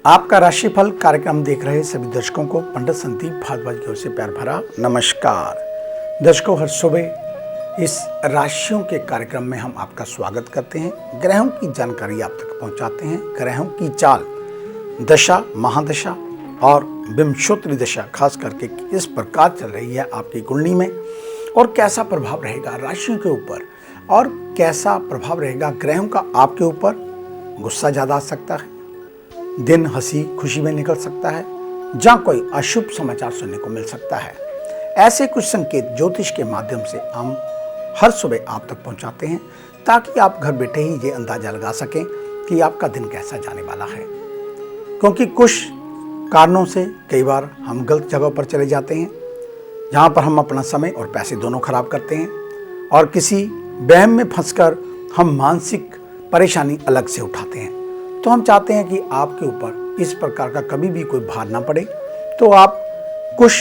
आपका राशिफल कार्यक्रम देख रहे सभी दर्शकों को पंडित संदीप भारद्वाज की ओर से प्यार भरा नमस्कार। दर्शकों, हर सुबह इस राशियों के कार्यक्रम में हम आपका स्वागत करते हैं। ग्रहों की जानकारी आप तक पहुंचाते हैं। ग्रहों की चाल, दशा, महादशा और विंशोत्तरी दशा खास करके किस प्रकार चल रही है आपकी कुंडली में और कैसा प्रभाव रहेगा राशियों के ऊपर और कैसा प्रभाव रहेगा ग्रहों का आपके ऊपर। गुस्सा ज़्यादा आ सकता है, दिन हंसी खुशी में निकल सकता है, जहाँ कोई अशुभ समाचार सुनने को मिल सकता है। ऐसे कुछ संकेत ज्योतिष के माध्यम से हम हर सुबह आप तक पहुंचाते हैं ताकि आप घर बैठे ही ये अंदाजा लगा सकें कि आपका दिन कैसा जाने वाला है। क्योंकि कुछ कारणों से कई बार हम गलत जगह पर चले जाते हैं, जहाँ पर हम अपना समय और पैसे दोनों खराब करते हैं और किसी वहम में फंसकर हम मानसिक परेशानी अलग से उठाते हैं। तो हम चाहते हैं कि आपके ऊपर इस प्रकार का कभी भी कोई भार ना पड़े, तो आप कुछ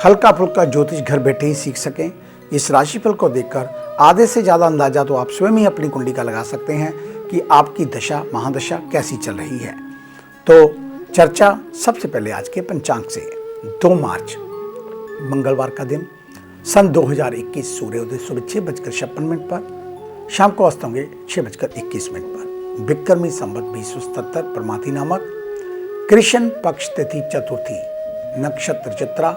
हल्का फुल्का ज्योतिष घर बैठे ही सीख सकें। इस राशिफल को देखकर आधे से ज़्यादा अंदाजा तो आप स्वयं ही अपनी कुंडली का लगा सकते हैं कि आपकी दशा महादशा कैसी चल रही है। तो चर्चा सबसे पहले आज के पंचांग से। 2 मार्च मंगलवार का दिन, सन 2021, सूर्योदय सुबह 6:56 पर, शाम को अस्त होंगे 6:21 पर। विक्रमी संवत 2077 परमाति नामक, कृष्ण पक्ष तिथि चतुर्थी, नक्षत्र चित्रा,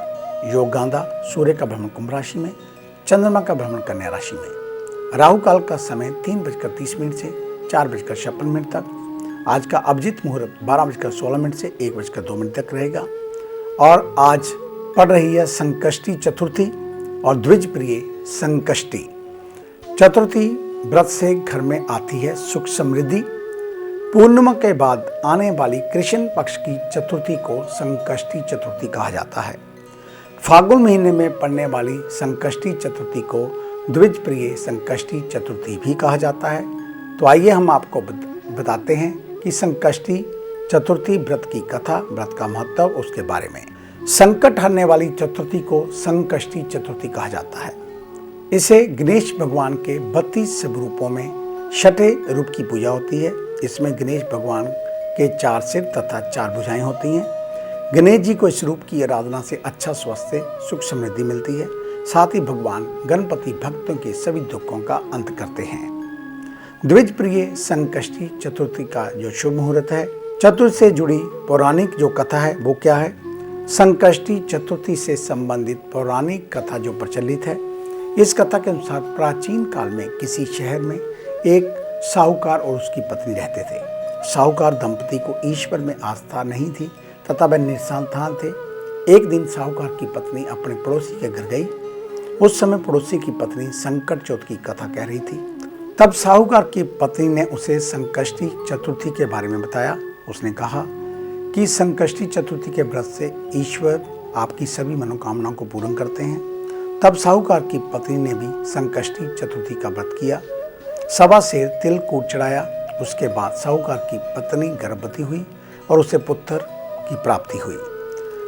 योग गांधा, सूर्य का भ्रमण कुंभ राशि में, चंद्रमा का भ्रमण कन्या राशि में। राहु काल का समय 3:30 से 4:56 तक। आज का अभिजीत मुहूर्त 12:16 से 1:02 तक रहेगा। और आज पड़ रही है संकष्टी चतुर्थी और द्विज प्रिय संकष्टी चतुर्थी। व्रत से घर में आती है सुख समृद्धि। पूर्णिमा के बाद आने वाली कृष्ण पक्ष की चतुर्थी को संकष्टी चतुर्थी कहा जाता है। फागुन महीने में पड़ने वाली संकष्टी चतुर्थी को द्विज प्रिय संकष्टी चतुर्थी भी कहा जाता है। तो आइए हम आपको बताते हैं कि संकष्टी चतुर्थी व्रत की कथा, व्रत का महत्व, उसके बारे में। संकट हरने वाली चतुर्थी को संकष्टी चतुर्थी कहा जाता है। इसे गणेश भगवान के 32 रूपों में छठे रूप की पूजा होती है। इसमें गणेश भगवान के 4 सिर तथा 4 भुजाएं होती हैं। गणेश जी को इस रूप की आराधना से अच्छा स्वास्थ्य, सुख समृद्धि मिलती है। साथ ही भगवान गणपति भक्तों के सभी दुखों का अंत करते हैं। द्विज प्रिय संकष्टी चतुर्थी का जो शुभ मुहूर्त है, चतुर्थ से जुड़ी पौराणिक जो कथा है वो क्या है? संकष्टी चतुर्थी से संबंधित पौराणिक कथा जो प्रचलित है, इस कथा के अनुसार प्राचीन काल में किसी शहर में एक साहूकार और उसकी पत्नी रहते थे। साहूकार दंपति को ईश्वर में आस्था नहीं थी तथा वह निसंतान थे। एक दिन साहूकार की पत्नी अपने पड़ोसी के घर गई। उस समय पड़ोसी की पत्नी संकट चौथ की कथा कह रही थी। तब साहूकार की पत्नी ने उसे संकष्टी चतुर्थी के बारे में बताया। उसने कहा कि संकष्टी चतुर्थी के व्रत से ईश्वर आपकी सभी मनोकामनाओं को पूर्ण करते हैं। तब साहूकार की पत्नी ने भी संकष्टी चतुर्थी का व्रत किया, 1.25 सेर तिल कूट चढ़ाया। उसके बाद साहूकार की पत्नी गर्भवती हुई और उसे पुत्र की प्राप्ति हुई।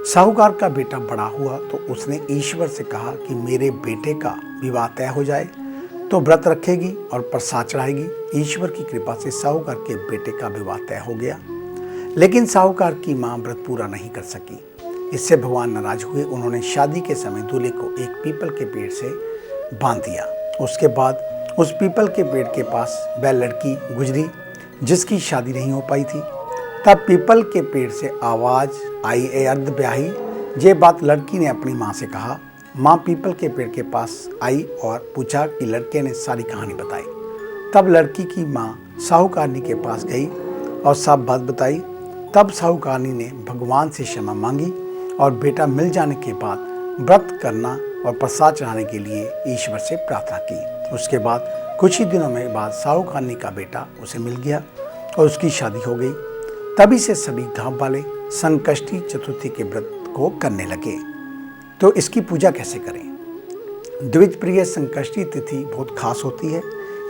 साहूकार का बेटा बड़ा हुआ तो उसने ईश्वर से कहा कि मेरे बेटे का विवाह तय हो जाए तो व्रत रखेगी और प्रसाद चढ़ाएगी। ईश्वर की कृपा से साहूकार के बेटे का विवाह तय हो गया, लेकिन साहूकार की मां व्रत पूरा नहीं कर सकी। इससे भगवान नाराज हुए। उन्होंने शादी के समय दूल्हे को एक पीपल के पेड़ से बांध दिया। उसके बाद उस पीपल के पेड़ के पास वह लड़की गुजरी जिसकी शादी नहीं हो पाई थी। तब पीपल के पेड़ से आवाज़ आई, ए अर्ध ब्याही। ये बात लड़की ने अपनी माँ से कहा। माँ पीपल के पेड़ के पास आई और पूछा कि लड़के ने सारी कहानी बताई। तब लड़की की माँ साहूकारनी के पास गई और सब बात बताई। तब साहूकारनी ने भगवान से क्षमा मांगी और बेटा मिल जाने के बाद व्रत करना और प्रसाद चढ़ाने के लिए ईश्वर से प्रार्थना की। उसके बाद कुछ ही दिनों में बाद साहूकारनी का बेटा उसे मिल गया और उसकी शादी हो गई। तभी से सभी गांव वाले संकष्टी चतुर्थी के व्रत को करने लगे। तो इसकी पूजा कैसे करें? द्विज प्रिय संकष्टी तिथि बहुत खास होती है,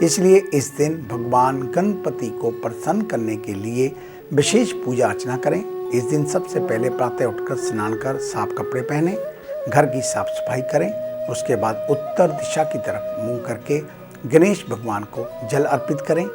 इसलिए इस दिन भगवान गणपति को प्रसन्न करने के लिए विशेष पूजा अर्चना करें। इस दिन सबसे पहले प्रातः उठकर स्नान कर साफ कपड़े पहने, घर की साफ सफाई करें। उसके बाद उत्तर दिशा की तरफ मुंह करके गणेश भगवान को जल अर्पित करें।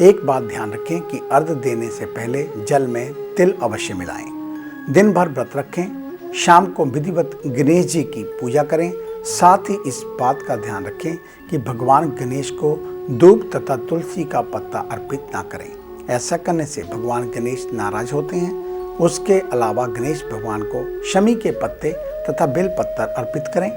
एक बात ध्यान रखें कि अर्घ देने से पहले जल में तिल अवश्य मिलाएं। दिन भर व्रत रखें। शाम को विधिवत गणेश जी की पूजा करें। साथ ही इस बात का ध्यान रखें कि भगवान गणेश को दूब तथा तुलसी का पत्ता अर्पित ना करें। ऐसा करने से भगवान गणेश नाराज होते हैं। उसके अलावा गणेश भगवान को शमी के पत्ते तथा बेल पत्तर अर्पित करें।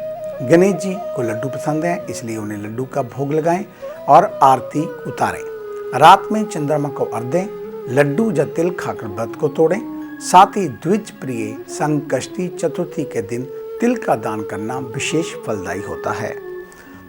गणेश जी को लड्डू पसंद हैं, इसलिए उन्हें लड्डू का भोग लगाएं और आरती उतारें। रात में चंद्रमा को अर्घ्य दें। लड्डू या तिल खाकर व्रत को तोड़ें। साथ ही द्विज प्रिय संकष्टी चतुर्थी के दिन तिल का दान करना विशेष फलदायी होता है।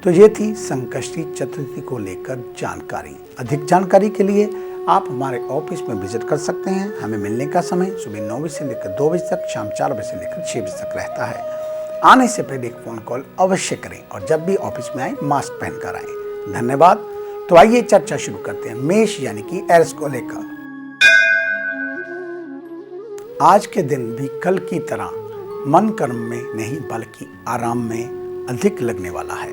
तो ये थी संकष्टी चतुर्थी को लेकर जानकारी। अधिक जानकारी के लिए आप हमारे ऑफिस में विजिट कर सकते हैं। हमें मिलने का समय सुबह 9 बजे से लेकर 2 बजे तक, शाम 4 बजे से लेकर 6 बजे तक रहता है। आने से पहले एक फ़ोन कॉल अवश्य करें और जब भी ऑफिस में आए मास्क पहनकर आएं। धन्यवाद। तो आइए चर्चा शुरू करते हैं मेष यानी कि एरिस को लेकर। आज के दिन भी कल की तरह मन कर्म में नहीं बल्कि आराम में अधिक लगने वाला है।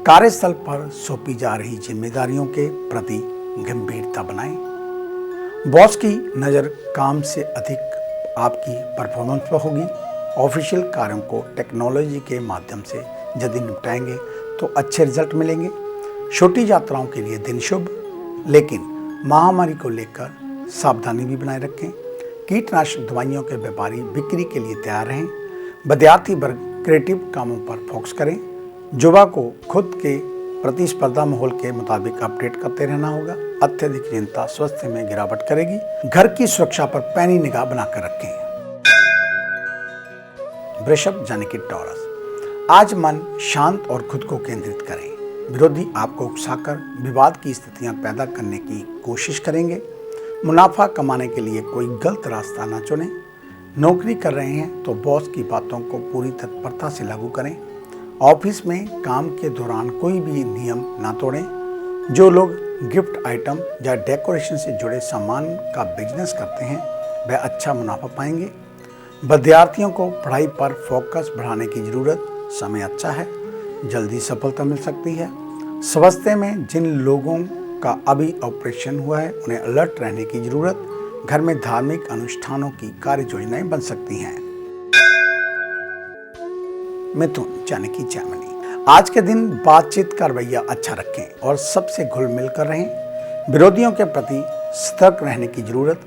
कार्यस्थल पर सौंपी जा रही जिम्मेदारियों के प्रति गंभीरता बनाएं। बॉस की नज़र काम से अधिक आपकी परफॉर्मेंस पर होगी। ऑफिशियल कार्यों को टेक्नोलॉजी के माध्यम से यदि निपटाएंगे तो अच्छे रिजल्ट मिलेंगे। छोटी यात्राओं के लिए दिन शुभ, लेकिन महामारी को लेकर सावधानी भी बनाए रखें। कीटनाशक दवाइयों के व्यापारी बिक्री के लिए तैयार रहें। विद्यार्थी वर्ग क्रिएटिव कामों पर फोकस करें। युवा को खुद के प्रतिस्पर्धा माहौल के मुताबिक अपडेट करते रहना होगा। अत्यधिक चिंता स्वास्थ्य में गिरावट करेगी। घर की सुरक्षा पर पैनी निगाह बनाकर रखें। वृषभ यानी कि टॉरस, आज मन शांत और खुद को केंद्रित करें। विरोधी आपको उकसाकर विवाद की स्थितियां पैदा करने की कोशिश करेंगे। मुनाफा कमाने के लिए कोई गलत रास्ता ना चुनें। नौकरी कर रहे हैं तो बॉस की बातों को पूरी तत्परता से लागू करें। ऑफिस में काम के दौरान कोई भी नियम ना तोड़ें। जो लोग गिफ्ट आइटम या डेकोरेशन से जुड़े सामान का बिजनेस करते हैं वह अच्छा मुनाफा पाएंगे। विद्यार्थियों को पढ़ाई पर फोकस बढ़ाने की ज़रूरत। समय अच्छा है, जल्दी सफलता मिल सकती है। स्वास्थ्य में जिन लोगों का अभी ऑपरेशन हुआ है उन्हें अलर्ट रहने की ज़रूरत। घर में धार्मिक अनुष्ठानों की कार्य योजनाएं बन सकती हैं। मिथुन यानी कि जैमिनी, आज के दिन बातचीत का रवैया अच्छा रखें और सबसे घुल मिल कर रहें। विरोधियों के प्रति सतर्क रहने की जरूरत।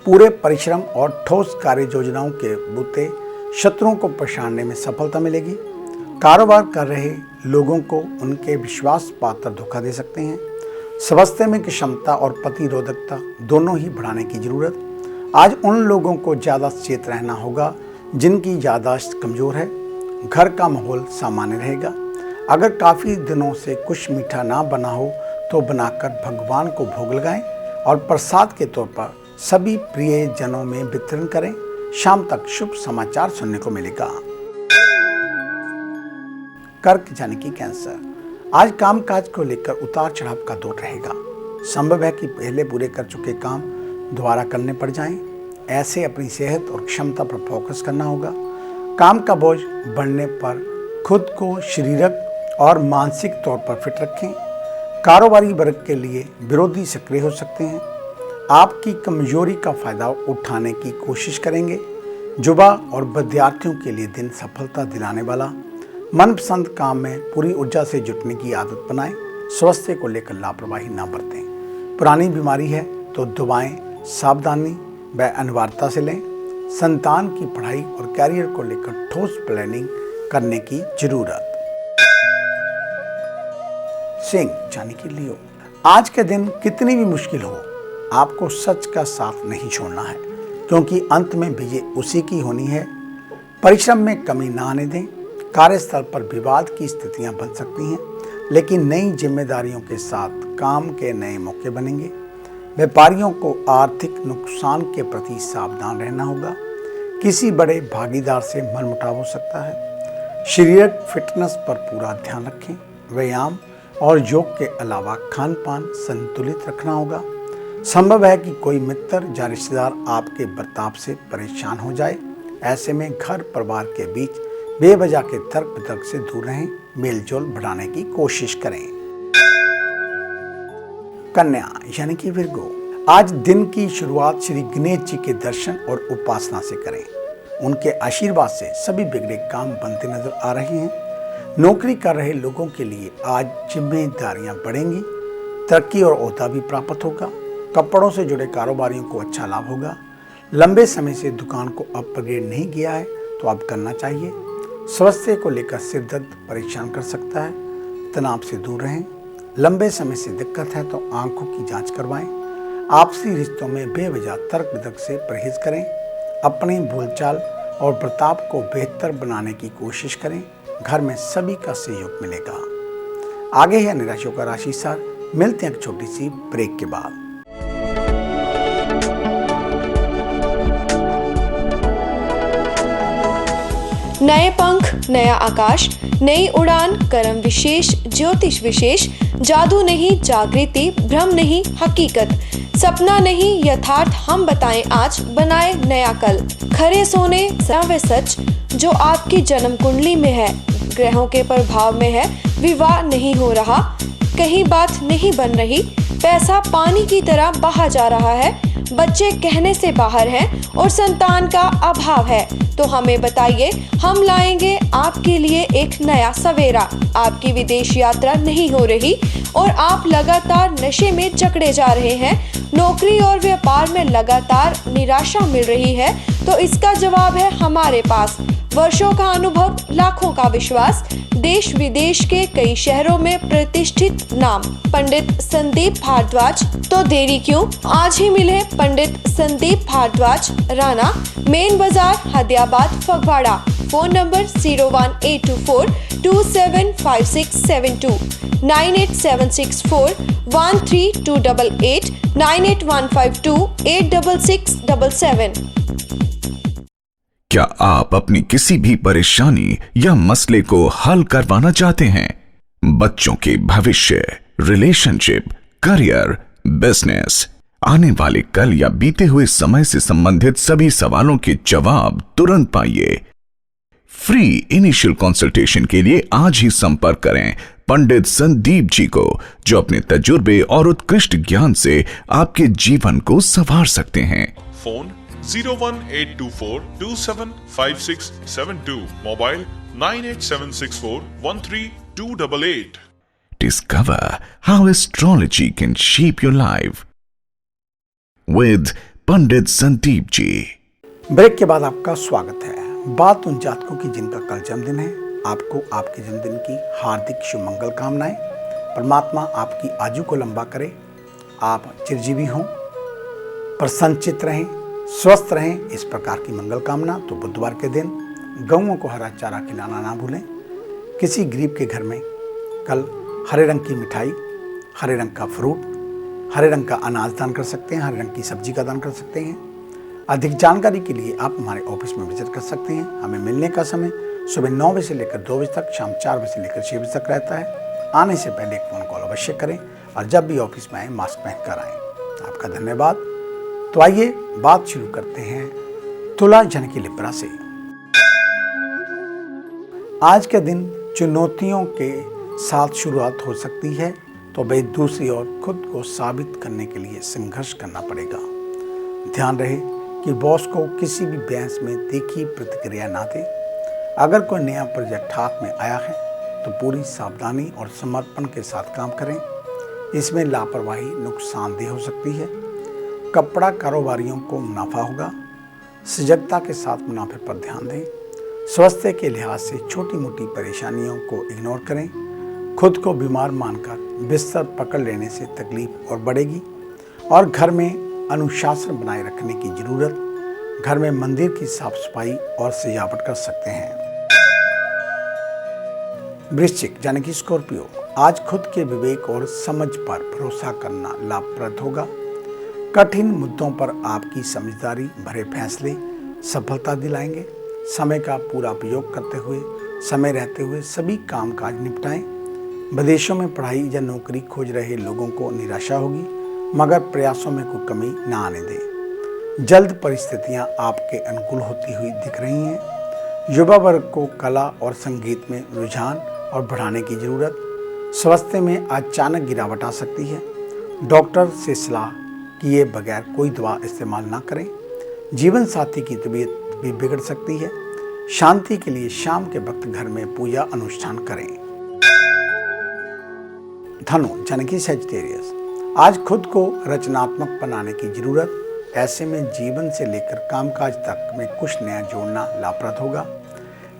पूरे परिश्रम और ठोस कार्य योजनाओं के बूते शत्रुओं को पछाड़ने में सफलता मिलेगी। कारोबार कर रहे लोगों को उनके विश्वास पात्र धोखा दे सकते हैं। स्वास्थ्य में क्षमता और प्रतिरोधकता दोनों ही बढ़ाने की जरूरत। आज उन लोगों को ज़्यादा सचेत रहना होगा जिनकी याददाश्त कमज़ोर है। घर का माहौल सामान्य रहेगा। अगर काफ़ी दिनों से कुछ मीठा ना बना हो तो बनाकर भगवान को भोग लगाएं और प्रसाद के तौर पर सभी प्रियजनों में वितरण करें। शाम तक शुभ समाचार सुनने को मिलेगा। कर्क यानी कि कैंसर, आज कामकाज को लेकर उतार चढ़ाव का दौर रहेगा। संभव है कि पहले पूरे कर चुके काम दोबारा करने पड़ जाएं। ऐसे अपनी सेहत और क्षमता पर फोकस करना होगा। काम का बोझ बढ़ने पर खुद को शारीरिक और मानसिक तौर पर फिट रखें। कारोबारी वर्ग के लिए विरोधी सक्रिय हो सकते हैं। आपकी कमजोरी का फायदा उठाने की कोशिश करेंगे। युवा और विद्यार्थियों के लिए दिन सफलता दिलाने वाला। मनपसंद काम में पूरी ऊर्जा से जुटने की आदत बनाएं। स्वास्थ्य को लेकर लापरवाही ना बरतें। पुरानी बीमारी है तो दवाएं सावधानी व अनिवार्यता से लें। संतान की पढ़ाई और कैरियर को लेकर ठोस प्लानिंग करने की जरूरत। सिंह यानी कि लियो, आज के दिन कितनी भी मुश्किल हो आपको सच का साथ नहीं छोड़ना है, क्योंकि अंत में विजय उसी की होनी है। परिश्रम में कमी ना आने दें। कार्यस्थल पर विवाद की स्थितियां बन सकती हैं, लेकिन नई जिम्मेदारियों के साथ काम के नए मौके बनेंगे। व्यापारियों को आर्थिक नुकसान के प्रति सावधान रहना होगा। किसी बड़े भागीदार से मनमुटाव हो सकता है। शारीरिक फिटनेस पर पूरा ध्यान रखें। व्यायाम और योग के अलावा खान पान संतुलित रखना होगा। संभव है कि कोई मित्र या रिश्तेदार आपके बर्ताव से परेशान हो जाए। ऐसे में घर परिवार के बीच बेवजह के तर्क वितर्क से दूर रहें। मेलजोल बढ़ाने की कोशिश करें। कन्या यानी कि विर्गो, आज दिन की शुरुआत श्री गणेश जी के दर्शन और उपासना से करें। उनके आशीर्वाद से सभी बिगड़े काम बनते नजर आ रहे हैं। नौकरी कर रहे लोगों के लिए आज जिम्मेदारियां बढ़ेंगी, तरक्की और ओहदा भी प्राप्त होगा। कपड़ों से जुड़े कारोबारियों को अच्छा लाभ होगा। लंबे समय से दुकान को अपग्रेड नहीं किया है तो अब करना चाहिए। स्वास्थ्य को लेकर सिर दर्द परेशान कर सकता है, तनाव से दूर रहें। लंबे समय से दिक्कत है तो आंखों की जांच करवाएं। आपसी रिश्तों में बेवजह तर्क वितर्क से परहेज करें। अपनी बोलचाल और बर्ताव को बेहतर बनाने की कोशिश करें। घर में सभी का सहयोग मिलेगा। आगे है निराशों का राशि सार। मिलते हैं एक छोटी सी ब्रेक के बाद। नए पंख, नया आकाश, नई उड़ान, कर्म विशेष, ज्योतिष विशेष, जादू नहीं जागृति, भ्रम नहीं हकीकत, सपना नहीं यथार्थ, हम बताएं आज, बनाए नया कल। खरे सोने व सच जो आपकी जन्म कुंडली में है, ग्रहों के प्रभाव में है, विवाह नहीं हो रहा, कहीं बात नहीं बन रही, पैसा पानी की तरह बहा जा रहा है, बच्चे कहने से बाहर हैं और संतान का अभाव है, तो हमें बताइए, हम लाएंगे आपके लिए एक नया सवेरा। आपकी विदेश यात्रा नहीं हो रही और आप लगातार नशे में जकड़े जा रहे हैं, नौकरी और व्यापार में लगातार निराशा मिल रही है, तो इसका जवाब है हमारे पास। वर्षों का अनुभव, लाखों का विश्वास, देश विदेश के कई शहरों में प्रतिष्ठित नाम पंडित संदीप भारद्वाज। तो देरी क्यों, आज ही मिले पंडित संदीप भारद्वाज, राणा, मेन बाजार, हदियाबाद, फगवाड़ा। Phone number 01824275672, 9876413288, 9815286677। क्या आप अपनी किसी भी परेशानी या मसले को हल करवाना चाहते हैं? बच्चों के भविष्य, रिलेशनशिप, करियर, बिजनेस, आने वाले कल या बीते हुए समय से संबंधित सभी सवालों के जवाब तुरंत पाइए। फ्री इनिशियल कंसल्टेशन के लिए आज ही संपर्क करें पंडित संदीप जी को, जो अपने तजुर्बे और उत्कृष्ट ज्ञान से आपके जीवन को संवार सकते हैं। Phone 01824275672, mobile 9876413288। Discover how astrology can shape your life with Pandit Sandeep ji. Break के बाद आपका स्वागत है। बात उन जातकों की जिनका कल जन्मदिन है। आपको आपके जन्मदिन की हार्दिक शुभ मंगल कामनाएं। परमात्मा आपकी आयु को लंबा करे, आप चिरजीवी हों, प्रसन्नचित रहें, स्वस्थ रहें, इस प्रकार की मंगल कामना। तो बुधवार के दिन गौओं को हरा चारा खिलाना ना भूलें। किसी गरीब के घर में कल हरे रंग की मिठाई, हरे रंग का फ्रूट, हरे रंग का अनाज दान कर सकते हैं, हरे रंग की सब्जी का दान कर सकते हैं। अधिक जानकारी के लिए आप हमारे ऑफिस में विजिट कर सकते हैं। हमें मिलने का समय सुबह 9 बजे से लेकर 2 बजे तक, शाम 4 बजे से लेकर 6 बजे तक रहता है। आने से पहले एक फ़ोन कॉल अवश्य करें और जब भी ऑफिस में आए मास्क पहन कर आएँ। आपका धन्यवाद। तो आइए बात शुरू करते हैं तुला यानी कि लिब्रा से। आज के दिन चुनौतियों के साथ शुरुआत हो सकती है, तो भाई दूसरी ओर खुद को साबित करने के लिए संघर्ष करना पड़ेगा। ध्यान रहे कि बॉस को किसी भी बहस में तीखी प्रतिक्रिया ना दें। अगर कोई नया प्रोजेक्ट हाथ में आया है तो पूरी सावधानी और समर्पण के साथ काम करें। इसमें लापरवाही नुकसानदेह हो सकती है। कपड़ा कारोबारियों को मुनाफा होगा। सजगता के साथ मुनाफे पर ध्यान दें। स्वास्थ्य के लिहाज से छोटी मोटी परेशानियों को इग्नोर करें। खुद को बीमार मानकर बिस्तर पकड़ लेने से तकलीफ और बढ़ेगी। और घर में अनुशासन बनाए रखने की जरूरत। घर में मंदिर की साफ सफाई और सजावट कर सकते हैं। वृश्चिक यानी कि स्कॉर्पियो, आज खुद के विवेक और समझ पर भरोसा करना लाभप्रद होगा। कठिन मुद्दों पर आपकी समझदारी भरे फैसले सफलता दिलाएंगे। समय का पूरा उपयोग करते हुए समय रहते हुए सभी कामकाज निपटाएं। विदेशों में पढ़ाई या नौकरी खोज रहे लोगों को निराशा होगी, मगर प्रयासों में कोई कमी ना आने दें। जल्द परिस्थितियां आपके अनुकूल होती हुई दिख रही हैं। युवा वर्ग को कला और संगीत में रुझान और बढ़ाने की जरूरत। स्वास्थ्य में अचानक गिरावट आ सकती है। डॉक्टर से सलाह किए बगैर कोई दवा इस्तेमाल ना करें। जीवन साथी की तबीयत भी बिगड़ सकती है। शांति के लिए शाम के वक्त घर में पूजा अनुष्ठान करें। धनु यानी कि सजिटेरियस, आज खुद को रचनात्मक बनाने की जरूरत। ऐसे में जीवन से लेकर कामकाज तक में कुछ नया जोड़ना लाभप्रद होगा।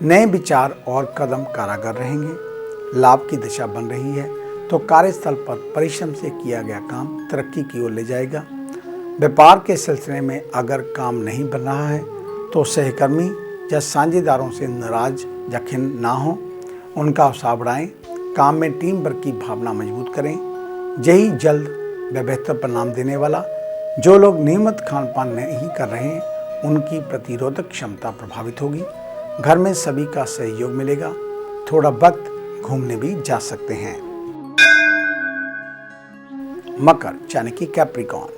नए विचार और कदम कारागर रहेंगे। लाभ की दिशा बन रही है तो कार्यस्थल पर परिश्रम से किया गया काम तरक्की की ओर ले जाएगा। व्यापार के सिलसिले में अगर काम नहीं बन रहा है तो सहकर्मी या साझेदारों से नाराज या खिन्न ना हो, उनका उत्साह बढ़ाएं। काम में टीम वर्क की भावना मजबूत करें। यही जल्द व बेहतर परिणाम देने वाला। जो लोग नियमित खान पान नहीं कर रहे हैं उनकी प्रतिरोधक क्षमता प्रभावित होगी। घर में सभी का सहयोग मिलेगा। थोड़ा वक्त घूमने भी जा सकते हैं। मकर यानी कि कैप्रिकॉर्न,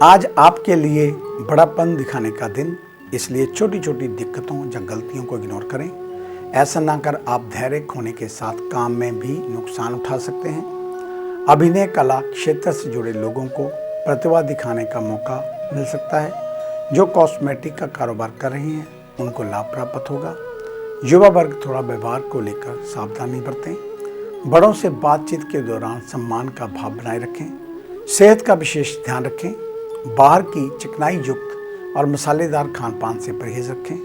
आज आपके लिए बड़ापन दिखाने का दिन, इसलिए छोटी छोटी दिक्कतों या गलतियों को इग्नोर करें। ऐसा ना कर आप धैर्य खोने के साथ काम में भी नुकसान उठा सकते हैं। अभिनय कला क्षेत्र से जुड़े लोगों को प्रतिभा दिखाने का मौका मिल सकता है। जो कॉस्मेटिक का कारोबार कर रहे हैं उनको लाभ प्राप्त होगा। युवा वर्ग थोड़ा व्यवहार को लेकर सावधानी बरतें। बड़ों से बातचीत के दौरान सम्मान का भाव बनाए रखें। सेहत का विशेष ध्यान रखें। बाहर की चिकनाई युक्त और मसालेदार खान पान से परहेज रखें।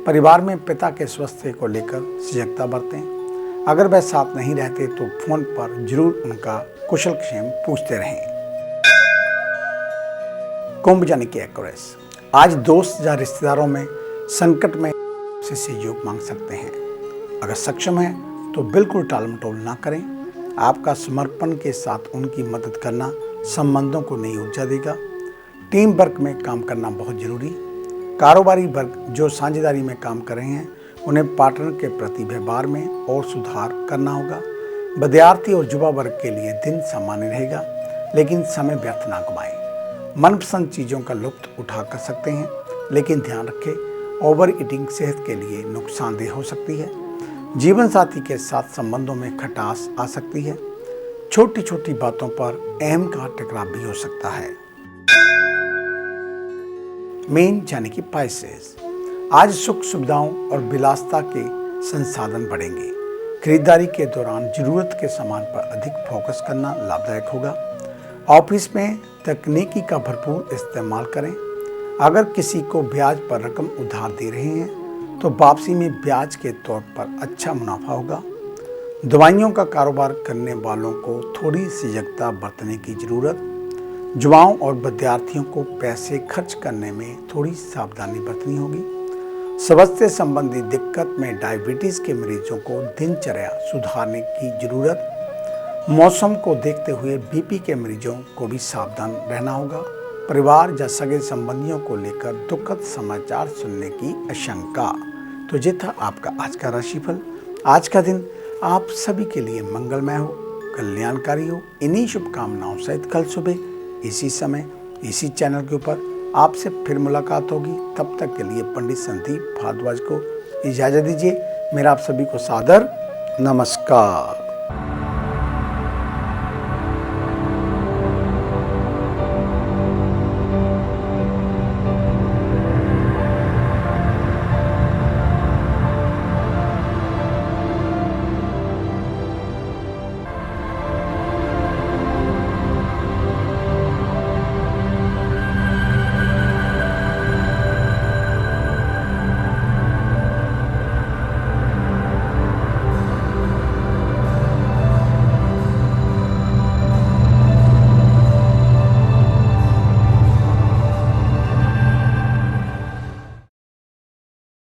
परिवार में पिता के स्वास्थ्य को लेकर सजगता बरतें। अगर वह साथ नहीं रहते तो फोन पर जरूर उनका कुशल क्षेम पूछते रहें। कुंभ यानी कि एक्वेरियस, आज दोस्त या रिश्तेदारों में संकट में से सहयोग मांग सकते हैं। अगर सक्षम है तो बिल्कुल टाल मटोल ना करें। आपका समर्पण के साथ उनकी मदद करना संबंधों को नई ऊर्जा देगा। टीम वर्क में काम करना बहुत जरूरी। कारोबारी वर्ग जो साझेदारी में काम कर रहे हैं उन्हें पार्टनर के प्रति व्यवहार में और सुधार करना होगा। विद्यार्थी और युवा वर्ग के लिए दिन सामान्य रहेगा, लेकिन समय व्यर्थ ना गवाएं। मनपसंद चीज़ों का लुत्फ उठा कर सकते हैं, लेकिन ध्यान रखें ओवर ईटिंग सेहत के लिए नुकसानदेह हो सकती है। जीवन साथी के साथ संबंधों में खटास आ सकती है। छोटी छोटी बातों पर अहम का टकराव भी हो सकता है। मीन यानी कि पाइसेस, आज सुख सुविधाओं और विलासिता के संसाधन बढ़ेंगे। खरीदारी के दौरान जरूरत के सामान पर अधिक फोकस करना लाभदायक होगा। ऑफिस में तकनीकी का भरपूर इस्तेमाल करें। अगर किसी को ब्याज पर रकम उधार दे रहे हैं तो वापसी में ब्याज के तौर पर अच्छा मुनाफा होगा। दवाइयों का कारोबार करने वालों को थोड़ी सजगता बरतने की जरूरत। युवाओं और विद्यार्थियों को पैसे खर्च करने में थोड़ी सावधानी बरतनी होगी। स्वास्थ्य संबंधी दिक्कत में डायबिटीज के मरीजों को दिनचर्या सुधारने की जरूरत। मौसम को देखते हुए बीपी के मरीजों को भी सावधान रहना होगा। परिवार या सगे संबंधियों को लेकर दुखद समाचार सुनने की आशंका। तो ये था आपका आज का राशिफल। आज का दिन आप सभी के लिए मंगलमय हो, कल्याणकारी हो। इन्हीं शुभकामनाओं सहित कल सुबह इसी समय इसी चैनल के ऊपर आपसे फिर मुलाकात होगी। तब तक के लिए पंडित संदीप भारद्वाज को इजाज़त दीजिए। मेरा आप सभी को सादर नमस्कार।